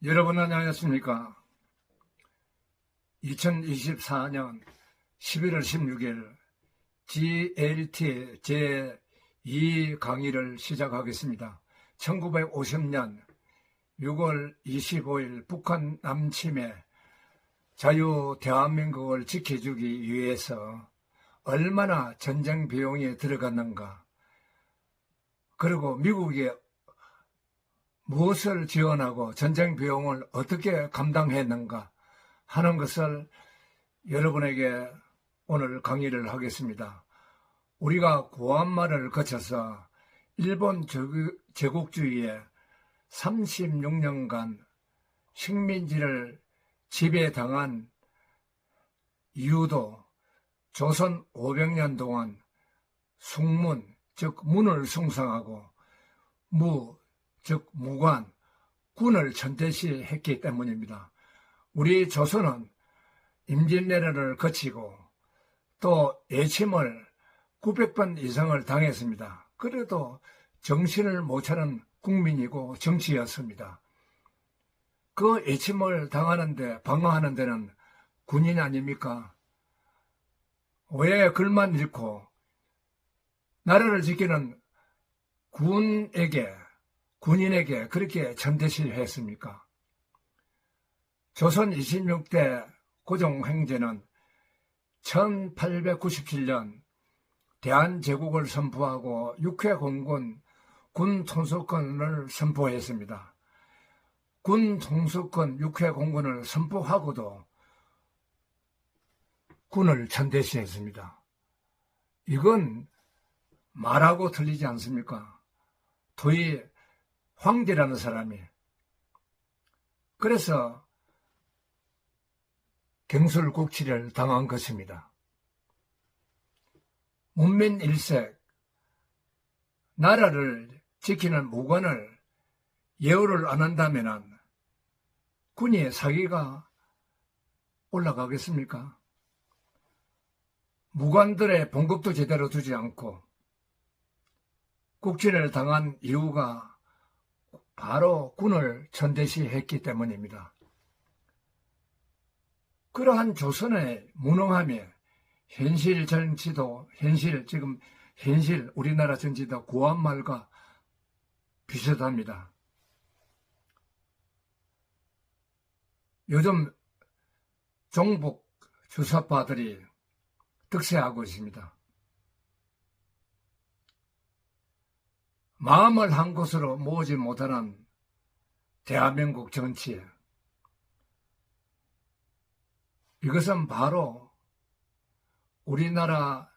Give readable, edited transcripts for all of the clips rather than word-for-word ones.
여러분 안녕하십니까? 2024년 11월 16일 GLT 제2 강의를 시작하겠습니다. 1950년 6월 25일 북한 남침해 자유 대한민국을 지켜주기 위해서 얼마나 전쟁 비용이 들어갔는가, 그리고 미국이 무엇을 지원하고 전쟁 비용을 어떻게 감당했는가 하는 것을 여러분에게 오늘 강의를 하겠습니다. 우리가 구한말을 거쳐서 일본 제국주의에 36년간 식민지를 지배당한 이유도 조선 500년 동안 숭문, 즉 문을 숭상하고 즉 무관, 군을 전대시했기 때문입니다. 우리 조선은 임진왜란을 거치고 또 애침을 900번 이상을 당했습니다. 그래도 정신을 못 차린 국민이고 정치였습니다. 그 애침을 당하는데 방어하는 데는 군인 아닙니까? 왜 글만 잃고 나라를 지키는 군인에게 그렇게 전대시했습니까? 조선 26대 고종행제는 1897년 대한제국을 선포하고 육해공군 군 통수권을 선포했습니다. 군 통수권 육해공군을 선포하고도 군을 전대시했습니다. 이건 말하고 틀리지 않습니까? 도의 황제라는 사람이. 그래서 경술국치를 당한 것입니다. 문민일색, 나라를 지키는 무관을 예우를 안 한다면 군의 사기가 올라가겠습니까? 무관들의 봉급도 제대로 주지 않고 국치를 당한 이유가 바로 군을 전대시했기 때문입니다. 그러한 조선의 무능함이 현실 정치도 현실 우리나라 정치도 구한말과 비슷합니다. 요즘 종북 주사파들이 득세하고 있습니다. 마음을 한 곳으로 모으지 못하는 대한민국 정치, 이것은 바로 우리나라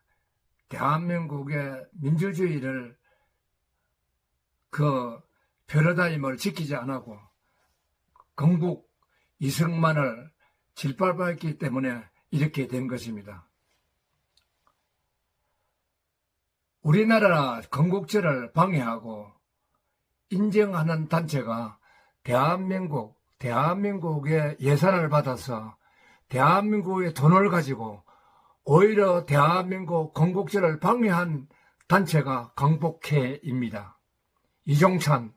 대한민국의 민주주의를 그 패러다임을 지키지 않고 건국 이승만을 질밟았기 때문에 이렇게 된 것입니다. 우리나라 건국제를 방해하고 인정하는 단체가 대한민국의 예산을 받아서 대한민국의 돈을 가지고 오히려 대한민국 건국제를 방해한 단체가 강복회입니다. 이종찬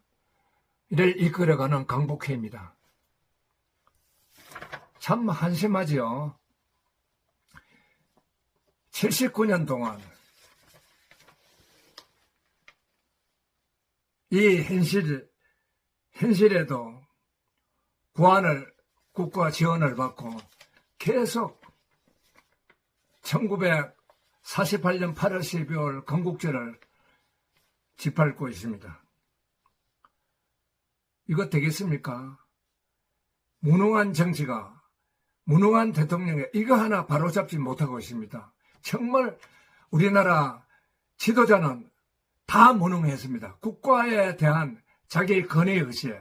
이를 이끌어가는 강복회입니다. 참 한심하지요. 79년 동안 이 현실에도 국가 지원을 받고 계속 1948년 8월 12월 건국제를 짓밟고 있습니다. 이거 되겠습니까? 무능한 정치가, 무능한 대통령이 이거 하나 바로잡지 못하고 있습니다. 정말 우리나라 지도자는 다 무능했습니다. 국가에 대한 자기의 권위의식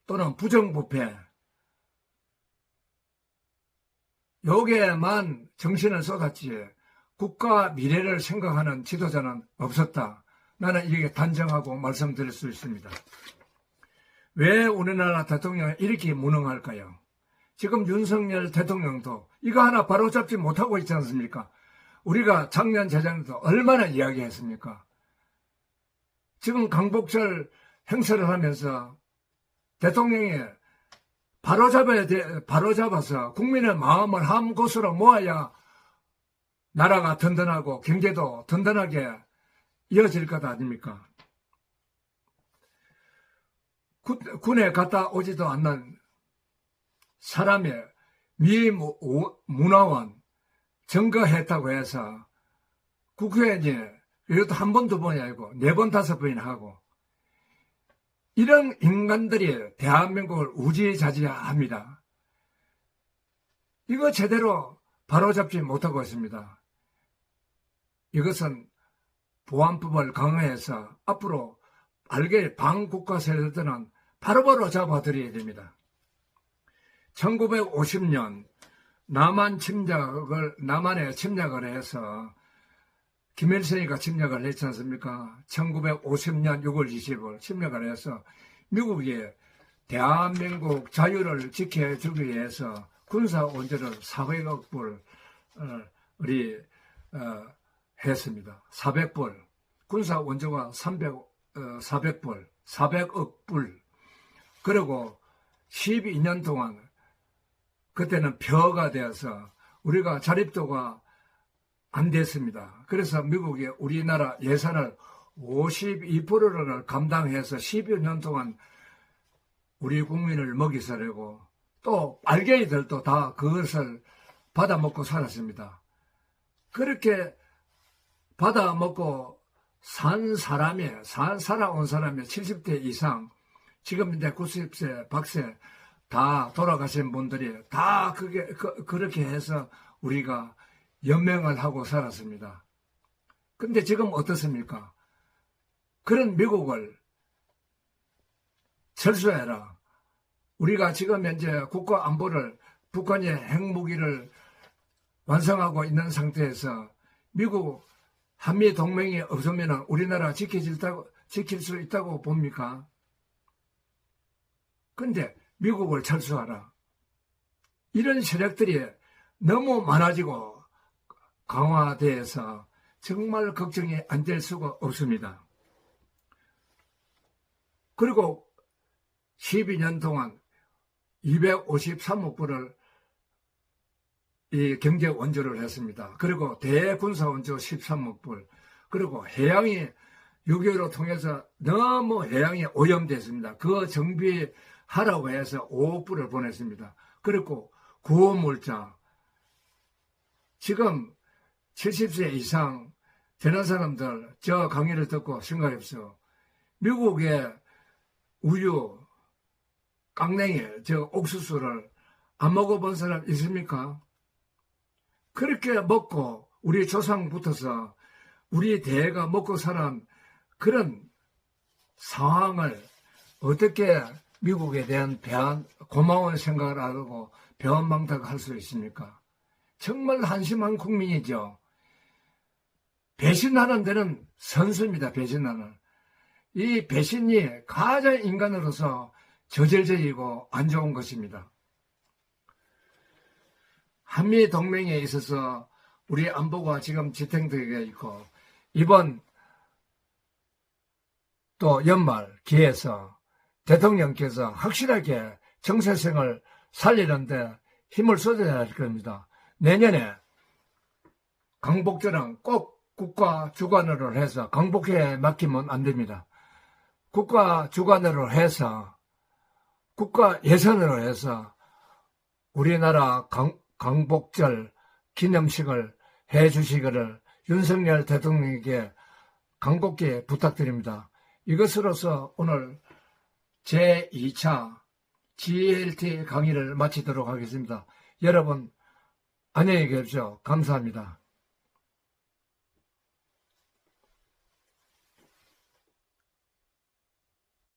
또는 부정부패, 여기에만 정신을 쏟았지 국가 미래를 생각하는 지도자는 없었다. 나는 이렇게 단정하고 말씀드릴 수 있습니다. 왜 우리나라 대통령이 이렇게 무능할까요? 지금 윤석열 대통령도 이거 하나 바로잡지 못하고 있지 않습니까? 우리가 작년 재작년도 얼마나 이야기했습니까? 지금 강복절 행사를 하면서 대통령이 바로잡아서 국민의 마음을 한 곳으로 모아야 나라가 든든하고 경제도 든든하게 이어질 것 아닙니까? 군에 갔다 오지도 않는 사람의 미 문화원 증거했다고 해서 국회의원이 이것도 한 번, 두 번이 아니고 4번, 5번이나 하고 이런 인간들이 대한민국을 우지자지합니다. 이거 제대로 바로잡지 못하고 있습니다. 이것은 보안법을 강화해서 앞으로 알게 방국가 세력들은 바로바로 잡아들여야 됩니다. 1950년 남한에 침략을 해서 김일성이가 침략을 했지 않습니까? 1950년 6월 20일 침략을 해서 미국이 대한민국 자유를 지켜주기 위해서 군사 원조를 400억 불 했습니다. 400불. 군사 원조가 400불, 400억 불. 그리고 12년 동안 그때는 벼가 되어서 우리가 자립도가 안 됐습니다. 그래서 미국이 우리나라 예산을 52%를 감당해서 10여 년 동안 우리 국민을 먹이서려고 또 빨갱이들도 다 그것을 받아먹고 살았습니다. 그렇게 받아먹고 살아온 사람이 70대 이상, 지금 이제 90세, 100세 다 돌아가신 분들이 다 그렇게 해서 우리가 연명을 하고 살았습니다. 근데 지금 어떻습니까? 그런 미국을 철수해라. 우리가 지금 현재 국가 안보를 북한의 핵무기를 완성하고 있는 상태에서 미국 한미 동맹이 없으면 우리나라 지킬 수 있다고 봅니까? 근데 미국을 철수하라. 이런 세력들이 너무 많아지고 강화돼서 정말 걱정이 안 될 수가 없습니다. 그리고 12년 동안 253억 불을 이 경제 원조를 했습니다. 그리고 대군사 원조 13억 불. 그리고 해양이 6.25로 통해서 너무 해양이 오염됐습니다. 그 정비하라고 해서 5억 불을 보냈습니다. 그리고 구호물자. 지금 70세 이상 되는 사람들 저 강의를 듣고 생각해보세요. 미국의 우유, 깡냉이, 저 옥수수를 안 먹어본 사람 있습니까? 그렇게 먹고 우리 조상부터서 우리 대가 먹고 살은 그런 상황을 어떻게 미국에 대한 고마운 생각을 하고 배은망덕할 수 있습니까? 정말 한심한 국민이죠. 배신하는 데는 선수입니다. 배신하는. 이 배신이 가장 인간으로서 저질적이고 안 좋은 것입니다. 한미 동맹에 있어서 우리 안보가 지금 지탱되어 있고 이번 또 연말 기회에서 대통령께서 확실하게 정체성을 살리는데 힘을 쏟아야 할 겁니다. 내년에 강복절은 꼭 국가 주관으로 해서 강복회에 맡기면 안 됩니다. 국가 주관으로 해서 국가 예산으로 해서 우리나라 강복절 기념식을 해주시기를 윤석열 대통령에게 간곡히 부탁드립니다. 이것으로서 오늘 제2차 GLT 강의를 마치도록 하겠습니다. 여러분 안녕히 계십시오. 감사합니다.